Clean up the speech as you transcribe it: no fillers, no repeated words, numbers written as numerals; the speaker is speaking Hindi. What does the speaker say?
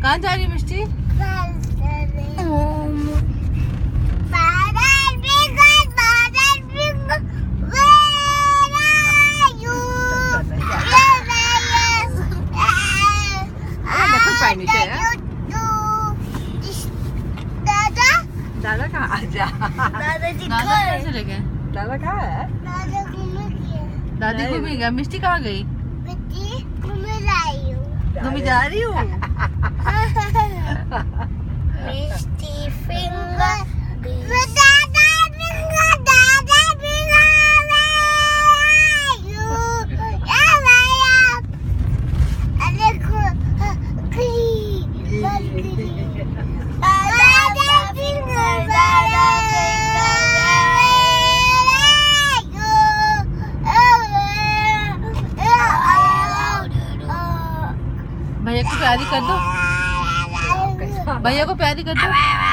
कहाँ जा रही है मिष्टी? दादा कहाँ आजा दादा चले गए। दादा कहाँ है? दादी घूमी गया। मिष्टी कहाँ गई? घूमी जा रही हूँ। मिष्टी फिंगर भैया को प्यारी कर दो। भैया को प्यारी कर दो।